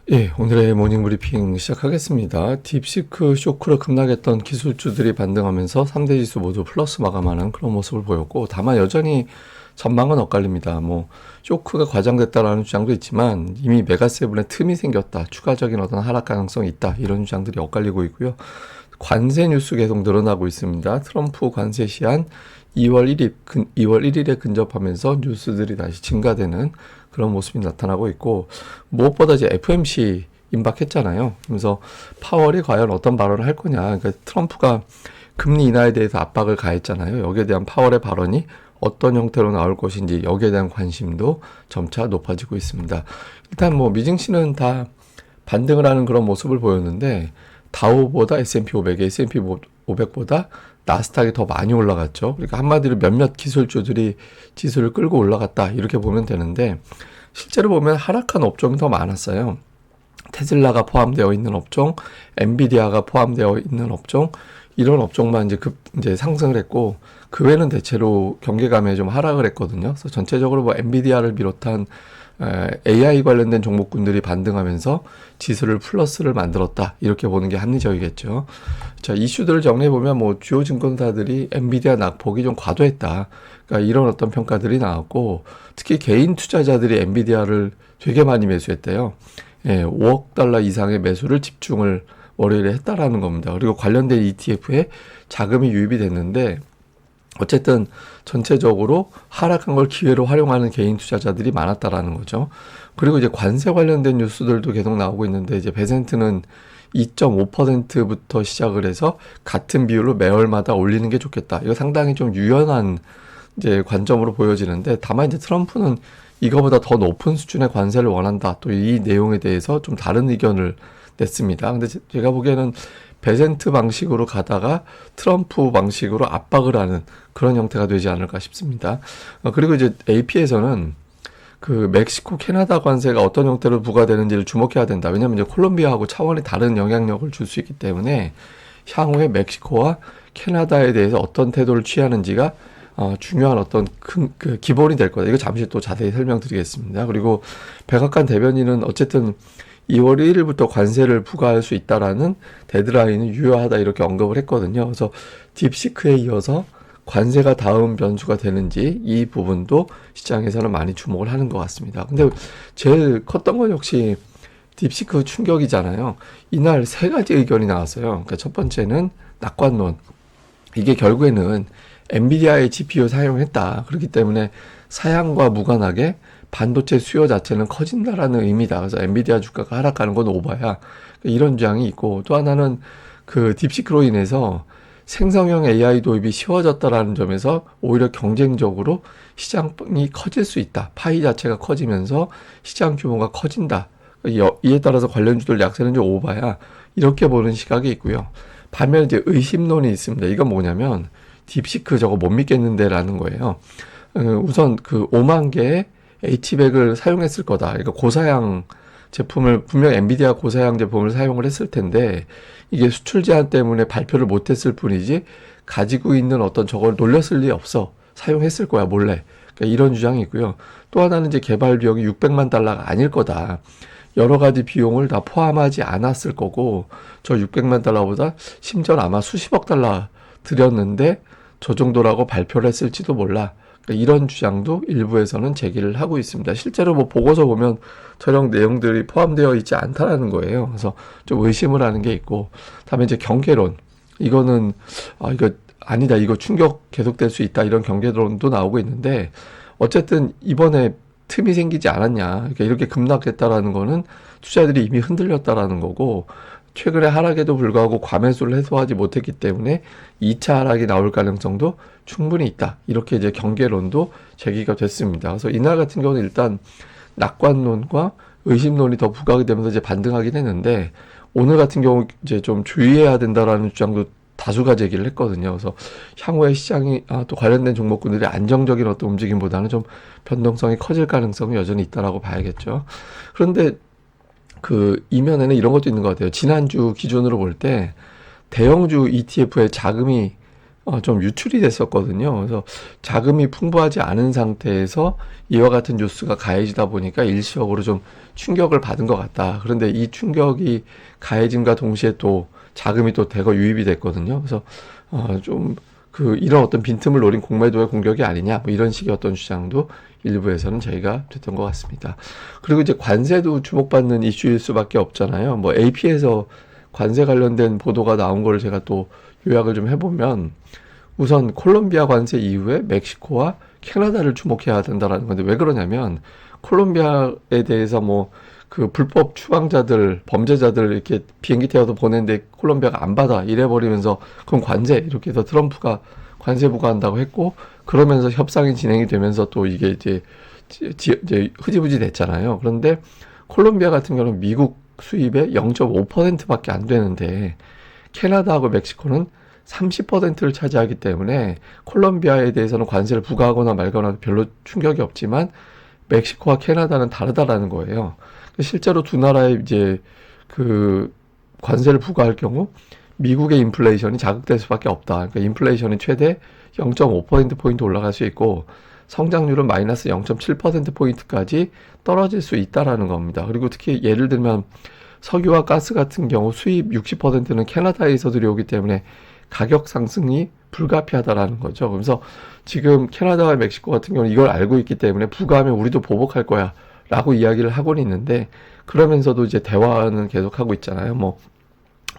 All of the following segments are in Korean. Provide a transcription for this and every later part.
예, 오늘의 모닝 브리핑 시작하겠습니다. 딥시크 쇼크로 급락했던 기술주들이 반등하면서 3대 지수 모두 플러스 마감하는 그런 모습을 보였고, 다만 여전히 전망은 엇갈립니다. 쇼크가 과장됐다라는 주장도 있지만 이미 메가세븐의 틈이 생겼다, 추가적인 어떤 하락 가능성이 있다, 이런 주장들이 엇갈리고 있고요. 관세 뉴스 계속 늘어나고 있습니다. 트럼프 관세 시한 2월 1일에 근접하면서 뉴스들이 다시 증가되는 그런 모습이 나타나고 있고, 무엇보다 이제 FMC 임박했잖아요. 그래서 파월이 과연 어떤 발언을 할 거냐. 그러니까 트럼프가 금리 인하에 대해서 압박을 가했잖아요. 여기에 대한 파월의 발언이 어떤 형태로 나올 것인지, 여기에 대한 관심도 점차 높아지고 있습니다. 일단 미증시는 다 반등을 하는 그런 모습을 보였는데, 다우보다 S&P 500, S&P 500보다 나스닥이 더 많이 올라갔죠. 그러니까 한마디로 몇몇 기술주들이 지수를 끌고 올라갔다, 이렇게 보면 되는데, 실제로 보면 하락한 업종이 더 많았어요. 테슬라가 포함되어 있는 업종, 엔비디아가 포함되어 있는 업종, 이런 업종만 이제 상승을 했고, 그 외에는 대체로 경계감에 좀 하락을 했거든요. 그래서 전체적으로 엔비디아를 비롯한 AI 관련된 종목군들이 반등하면서 지수를 플러스를 만들었다, 이렇게 보는 게 합리적이겠죠. 자, 이슈들을 정리해보면 주요 증권사들이 엔비디아 낙폭이 좀 과도했다, 그러니까 이런 어떤 평가들이 나왔고, 특히 개인 투자자들이 엔비디아를 되게 많이 매수했대요. 예, 5억 달러 이상의 매수를 집중을 월요일에 했다라는 겁니다. 그리고 관련된 ETF에 자금이 유입이 됐는데, 어쨌든 전체적으로 하락한 걸 기회로 활용하는 개인 투자자들이 많았다라는 거죠. 그리고 이제 관세 관련된 뉴스들도 계속 나오고 있는데, 이제 베센트는 2.5%부터 시작을 해서 같은 비율로 매월마다 올리는 게 좋겠다. 이거 상당히 좀 유연한 이제 관점으로 보여지는데, 다만 이제 트럼프는 이거보다 더 높은 수준의 관세를 원한다, 또 이 내용에 대해서 좀 다른 의견을 냈습니다. 근데 제가 보기에는 베센트 방식으로 가다가 트럼프 방식으로 압박을 하는 그런 형태가 되지 않을까 싶습니다. 그리고 이제 AP에서는 그 멕시코, 캐나다 관세가 어떤 형태로 부과되는지를 주목해야 된다. 왜냐하면 이제 콜롬비아하고 차원이 다른 영향력을 줄 수 있기 때문에 향후에 멕시코와 캐나다에 대해서 어떤 태도를 취하는지가 중요한 어떤 그 기본이 될 거다. 이거 잠시 또 자세히 설명드리겠습니다. 그리고 백악관 대변인은 어쨌든 2월 1일부터 관세를 부과할 수 있다라는 데드라인은 유효하다, 이렇게 언급을 했거든요. 그래서 딥시크에 이어서 관세가 다음 변수가 되는지, 이 부분도 시장에서는 많이 주목을 하는 것 같습니다. 근데 제일 컸던 건 역시 딥시크 충격이잖아요. 이날 세 가지 의견이 나왔어요. 그러니까 첫 번째는 낙관론. 이게 결국에는 엔비디아의 GPU 사용했다, 그렇기 때문에 사양과 무관하게 반도체 수요 자체는 커진다라는 의미다. 그래서 엔비디아 주가가 하락하는 건 오바야, 이런 주장이 있고, 또 하나는 그 딥시크로 인해서 생성형 AI 도입이 쉬워졌다라는 점에서 오히려 경쟁적으로 시장이 커질 수 있다. 파이 자체가 커지면서 시장 규모가 커진다. 이에 따라서 관련주들 약세는 좀 오바야, 이렇게 보는 시각이 있고요. 반면에 이제 의심론이 있습니다. 이건 뭐냐면 딥시크 저거 못 믿겠는데라는 거예요. 우선 그 5만 개의 H백을 사용했을 거다. 그러니까 고사양 제품을, 분명 엔비디아 고사양 제품을 사용을 했을 텐데, 이게 수출 제한 때문에 발표를 못했을 뿐이지 가지고 있는 어떤 저걸 놀렸을 리 없어. 사용했을 거야, 몰래. 그러니까 이런 주장이 있고요. 또 하나는 이제 개발 비용이 600만 달러가 아닐 거다. 여러 가지 비용을 다 포함하지 않았을 거고, 저 600만 달러보다 심지어 아마 수십억 달러 들였는데 저 정도라고 발표를 했을지도 몰라. 이런 주장도 일부에서는 제기를 하고 있습니다. 실제로 보고서 보면 저런 내용들이 포함되어 있지 않다라는 거예요. 그래서 좀 의심을 하는 게 있고, 다음에 이제 경계론. 이거는 이거 아니다, 이거 충격 계속될 수 있다, 이런 경계론도 나오고 있는데, 어쨌든 이번에 틈이 생기지 않았냐, 그러니까 이렇게 급락했다라는 거는 투자들이 이미 흔들렸다라는 거고, 최근에 하락에도 불구하고 과매수를 해소하지 못했기 때문에 2차 하락이 나올 가능성도 충분히 있다, 이렇게 이제 경계론도 제기가 됐습니다. 그래서 이날 같은 경우는 일단 낙관론과 의심론이 더 부각이 되면서 이제 반등하긴 했는데, 오늘 같은 경우 이제 좀 주의해야 된다라는 주장도 다수가 제기를 했거든요. 그래서 향후에 시장이 또 관련된 종목군들이 안정적인 어떤 움직임보다는 좀 변동성이 커질 가능성이 여전히 있다라고 봐야겠죠. 그런데 그 이면에는 이런 것도 있는 것 같아요. 지난주 기준으로 볼 때 대형주 ETF에 자금이 좀 유출이 됐었거든요. 그래서 자금이 풍부하지 않은 상태에서 이와 같은 뉴스가 가해지다 보니까 일시적으로 좀 충격을 받은 것 같다. 그런데 이 충격이 가해짐과 동시에 또 자금이 또 대거 유입이 됐거든요. 그래서 좀 이런 어떤 빈틈을 노린 공매도의 공격이 아니냐, 뭐 이런 식의 어떤 주장도 일부에서는 저희가 됐던 것 같습니다. 그리고 이제 관세도 주목받는 이슈일 수밖에 없잖아요. 뭐 AP에서 관세 관련된 보도가 나온 걸 제가 또 요약을 좀 해보면, 우선 콜롬비아 관세 이후에 멕시코와 캐나다를 주목해야 된다라는 건데, 왜 그러냐면 콜롬비아에 대해서 뭐 그 불법 추방자들, 범죄자들 이렇게 비행기 태워서 보내는데 콜롬비아가 안 받아 이래버리면서, 그럼 관세 이렇게 해서 트럼프가 관세 부과한다고 했고, 그러면서 협상이 진행이 되면서 또 이게 이제 흐지부지 됐잖아요. 그런데 콜롬비아 같은 경우는 미국 수입의 0.5%밖에 안 되는데, 캐나다하고 멕시코는 30%를 차지하기 때문에 콜롬비아에 대해서는 관세를 부과하거나 말거나 별로 충격이 없지만, 멕시코와 캐나다는 다르다라는 거예요. 실제로 두 나라의 이제 그 관세를 부과할 경우 미국의 인플레이션이 자극될 수밖에 없다. 그러니까 인플레이션이 최대 0.5%포인트 올라갈 수 있고, 성장률은 마이너스 0.7%포인트까지 떨어질 수 있다라는 겁니다. 그리고 특히 예를 들면 석유와 가스 같은 경우 수입 60%는 캐나다에서 들여오기 때문에 가격 상승이 불가피하다라는 거죠. 그래서 지금 캐나다와 멕시코 같은 경우는 이걸 알고 있기 때문에 부과하면 우리도 보복할 거야 라고 이야기를 하고는 있는데, 그러면서도 이제 대화는 계속하고 있잖아요. 뭐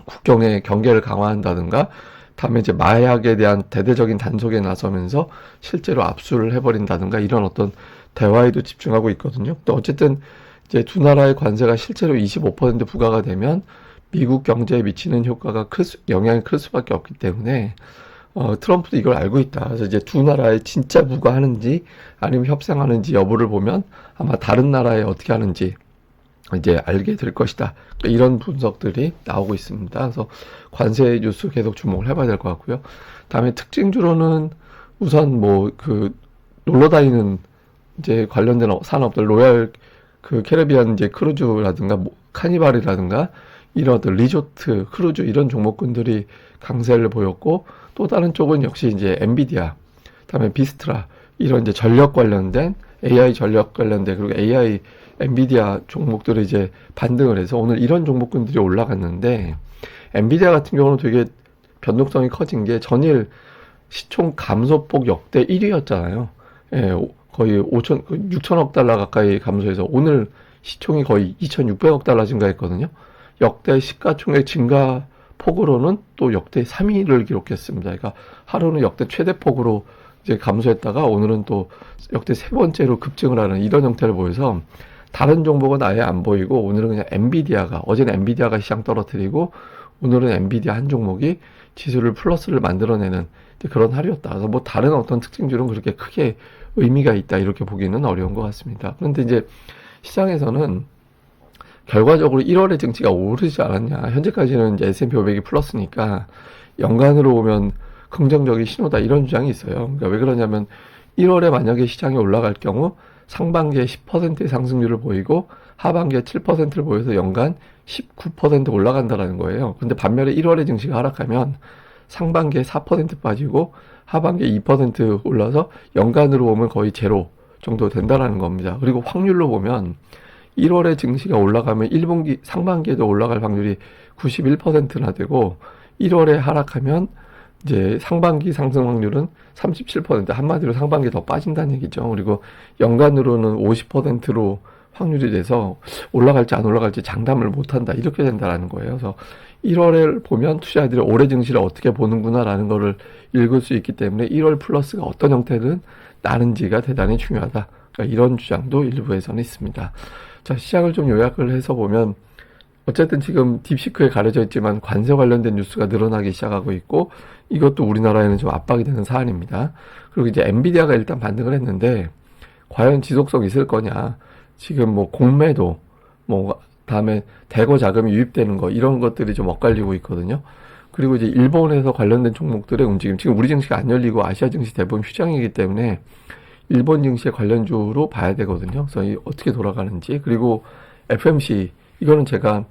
국경의 경계를 강화한다든가, 다음에 이제 마약에 대한 대대적인 단속에 나서면서 실제로 압수를 해버린다든가, 이런 어떤 대화에도 집중하고 있거든요. 또 어쨌든 이제 두 나라의 관세가 실제로 25% 부과가 되면 미국 경제에 미치는 효과가 영향이 클 수밖에 없기 때문에 트럼프도 이걸 알고 있다. 그래서 이제 두 나라에 진짜 부과하는지 아니면 협상하는지 여부를 보면 아마 다른 나라에 어떻게 하는지 이제 알게 될 것이다. 이런 분석들이 나오고 있습니다. 그래서 관세 뉴스 계속 주목을 해봐야 될 것 같고요. 다음에 특징주로는 우선 뭐 놀러 다니는 이제 관련된 산업들, 로얄 캐리비안 이제 크루즈라든가 뭐 카니발이라든가 이런 어떤 리조트, 크루즈 이런 종목군들이 강세를 보였고, 또 다른 쪽은 역시 이제 엔비디아, 그다음에 비스트라 이런 이제 전력 관련된 AI 전력 관련된, 그리고 AI 엔비디아 종목들이 이제 반등을 해서 오늘 이런 종목군들이 올라갔는데, 엔비디아 같은 경우는 되게 변동성이 커진 게 전일 시총 감소폭 역대 1위였잖아요. 예, 거의 6천억 달러 가까이 감소해서 오늘 시총이 거의 2,600억 달러 증가했거든요. 역대 시가총액 증가 폭으로는 또 역대 3위를 기록했습니다. 그러니까 하루는 역대 최대폭으로 이제 감소했다가 오늘은 또 역대 세 번째로 급증을 하는 이런 형태를 보여서, 다른 종목은 아예 안 보이고 오늘은 그냥 엔비디아가, 어제는 엔비디아가 시장 떨어뜨리고 오늘은 엔비디아 한 종목이 지수를 플러스를 만들어내는 그런 하루였다. 그래서 뭐 다른 어떤 특징들은 그렇게 크게 의미가 있다 이렇게 보기는 어려운 것 같습니다. 그런데 이제 시장에서는 결과적으로 1월에 증시가 오르지 않았냐. 현재까지는 이제 S&P 500이 플러스니까 연간으로 보면 긍정적인 신호다 이런 주장이 있어요. 그러니까 왜 그러냐면 1월에 만약에 시장이 올라갈 경우 상반기에 10%의 상승률을 보이고 하반기에 7%를 보여서 연간 19% 올라간다라는 거예요. 근데 반면에 1월에 증시가 하락하면 상반기에 4% 빠지고 하반기에 2% 올라서 연간으로 보면 거의 제로 정도 된다라는 겁니다. 그리고 확률로 보면 1월에 증시가 올라가면 1분기 상반기에도 올라갈 확률이 91%나 되고, 1월에 하락하면 이제 상반기 상승 확률은 37%, 한마디로 상반기 더 빠진다는 얘기죠. 그리고 연간으로는 50%로 확률이 돼서 올라갈지 안 올라갈지 장담을 못한다, 이렇게 된다라는 거예요. 그래서 1월에 보면 투자자들이 올해 증시를 어떻게 보는구나라는 거를 읽을 수 있기 때문에 1월 플러스가 어떤 형태든 나는지가 대단히 중요하다. 그러니까 이런 주장도 일부에서는 있습니다. 자, 시장을 좀 요약을 해서 보면, 어쨌든 지금 딥시크에 가려져 있지만 관세 관련된 뉴스가 늘어나기 시작하고 있고, 이것도 우리나라에는 좀 압박이 되는 사안입니다. 그리고 이제 엔비디아가 일단 반등을 했는데 과연 지속성 있을 거냐. 지금 뭐 공매도, 뭐 다음에 대거 자금이 유입되는 거, 이런 것들이 좀 엇갈리고 있거든요. 그리고 이제 일본에서 관련된 종목들의 움직임, 지금 우리 증시가 안 열리고 아시아 증시 대부분 휴장이기 때문에 일본 증시의 관련주로 봐야 되거든요. 그래서 어떻게 돌아가는지. 그리고 FMC, 이거는 제가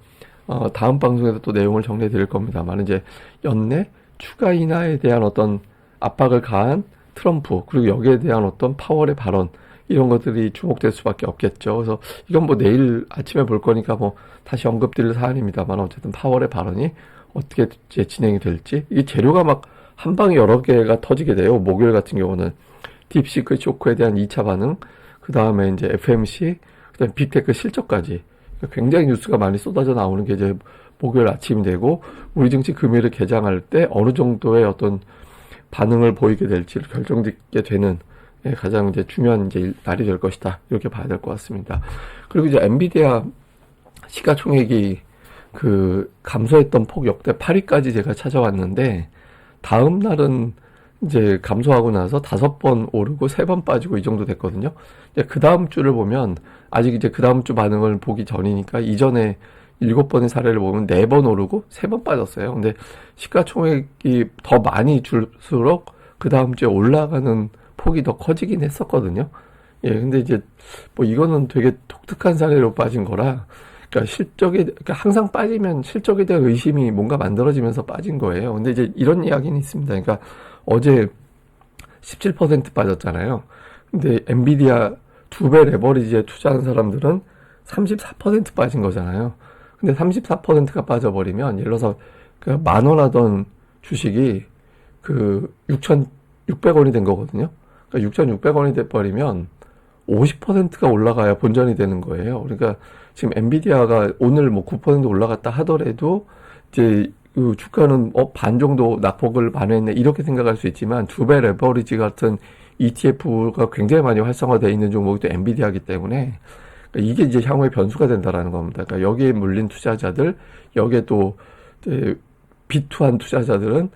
다음 방송에서 또 내용을 정리해 드릴 겁니다만, 이제 연내 추가 인하에 대한 어떤 압박을 가한 트럼프, 그리고 여기에 대한 어떤 파월의 발언, 이런 것들이 주목될 수밖에 없겠죠. 그래서 이건 뭐 내일 아침에 볼 거니까 뭐 다시 언급드릴 사안입니다만, 어쨌든 파월의 발언이 어떻게 이제 진행이 될지, 이 재료가 막 한 방에 여러 개가 터지게 돼요. 목요일 같은 경우는 딥시크 쇼크에 대한 2차 반응, 그 다음에 이제 FMC, 그 다음에 빅테크 실적까지 굉장히 뉴스가 많이 쏟아져 나오는 게 이제 목요일 아침이 되고, 우리 증시 금요일에 개장할 때 어느 정도의 어떤 반응을 보이게 될지를 결정짓게 되는 가장 이제 중요한 이제 날이 될 것이다, 이렇게 봐야 될 것 같습니다. 그리고 이제 엔비디아 시가총액이 그 감소했던 폭 역대 8위까지 제가 찾아왔는데, 다음 날은 이제 감소하고 나서 5번 오르고 3번 빠지고 이 정도 됐거든요. 이제 그 다음 주를 보면, 아직 이제 그 다음 주 반응을 보기 전이니까 이전에 7번의 사례를 보면 4번 오르고 3번 빠졌어요. 근데 시가총액이 더 많이 줄수록 그 다음 주에 올라가는 폭이 더 커지긴 했었거든요. 예, 근데 이제 뭐 이거는 되게 독특한 사례로 빠진 거라, 그러니까 그러니까 항상 빠지면 실적에 대한 의심이 뭔가 만들어지면서 빠진 거예요. 근데 이제 이런 이야기는 있습니다. 그러니까 어제 17% 빠졌잖아요. 근데 엔비디아 2배 레버리지에 투자한 사람들은 34% 빠진 거잖아요. 근데 34%가 빠져버리면, 예를 들어서 그 10,000원 하던 주식이 그 6,600원이 된 거거든요. 그러니까 6,600원이 돼버리면 50%가 올라가야 본전이 되는 거예요. 그러니까 지금 엔비디아가 오늘 뭐 9% 올라갔다 하더라도 이제 그 주가는 반 정도 낙폭을 반했네, 이렇게 생각할 수 있지만 2배 레버리지 같은 ETF가 굉장히 많이 활성화되어 있는 종목이 또 엔비디아이기 때문에, 그러니까 이게 이제 향후에 변수가 된다라는 겁니다. 그러니까 여기에 물린 투자자들, 여기에 또 이제 비투한 투자자들은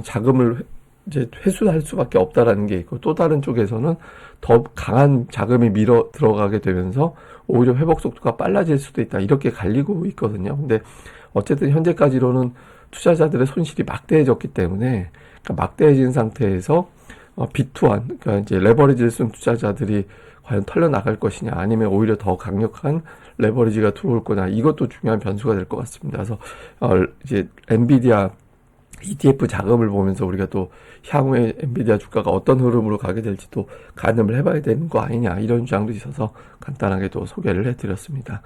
자금을 이제 회수할 수밖에 없다라는 게 있고, 또 다른 쪽에서는 더 강한 자금이 밀어 들어가게 되면서 오히려 회복 속도가 빨라질 수도 있다, 이렇게 갈리고 있거든요. 근데 어쨌든 현재까지로는 투자자들의 손실이 막대해졌기 때문에, 그러니까 막대해진 상태에서 비투한, 그러니까 이제 레버리지를 쓴 투자자들이 과연 털려 나갈 것이냐, 아니면 오히려 더 강력한 레버리지가 들어올 거냐, 이것도 중요한 변수가 될 것 같습니다. 그래서 이제 엔비디아 ETF 자금을 보면서 우리가 또 향후에 엔비디아 주가가 어떤 흐름으로 가게 될지도 가늠을 해봐야 되는 거 아니냐, 이런 주장도 있어서 간단하게 또 소개를 해드렸습니다.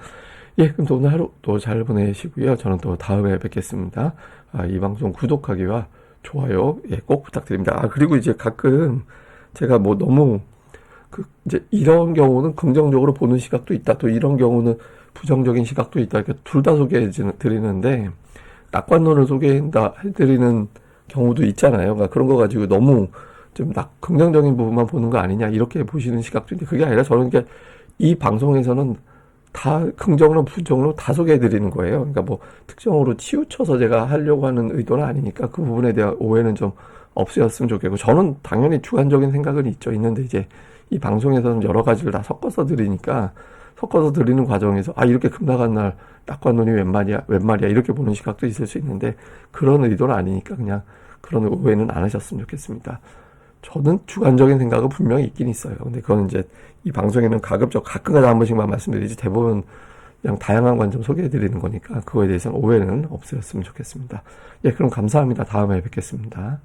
예, 그럼 또 오늘 하루 또 잘 보내시고요. 저는 또 다음에 뵙겠습니다. 이 방송 구독하기와 좋아요, 예, 꼭 부탁드립니다. 그리고 이제 가끔 제가 뭐 너무 이제 이런 경우는 긍정적으로 보는 시각도 있다, 또 이런 경우는 부정적인 시각도 있다, 이렇게 둘 다 소개해 드리는데, 낙관론을 소개해드리는 경우도 있잖아요. 그러니까 그런 거 가지고 너무 좀 긍정적인 부분만 보는 거 아니냐, 이렇게 보시는 시각도 있는데, 그게 아니라 저는 이 방송에서는 다 긍정론, 부정론 다 소개해드리는 거예요. 그러니까 뭐 특정으로 치우쳐서 제가 하려고 하는 의도는 아니니까 그 부분에 대한 오해는 좀 없으셨으면 좋겠고, 저는 당연히 주관적인 생각은 있는데 이제 이 방송에서는 여러 가지를 다 섞어서 드리니까, 섞어서 드리는 과정에서 이렇게 급락한 날 낙관론이 웬 말이야 이렇게 보는 시각도 있을 수 있는데, 그런 의도는 아니니까 그냥 그런 오해는 안 하셨으면 좋겠습니다. 저는 주관적인 생각은 분명히 있긴 있어요. 근데 그건 이제 이 방송에는 가끔가다 한 번씩만 말씀드리지, 대부분 그냥 다양한 관점 소개해 드리는 거니까 그거에 대해서는 오해는 없으셨으면 좋겠습니다. 예, 그럼 감사합니다. 다음에 뵙겠습니다.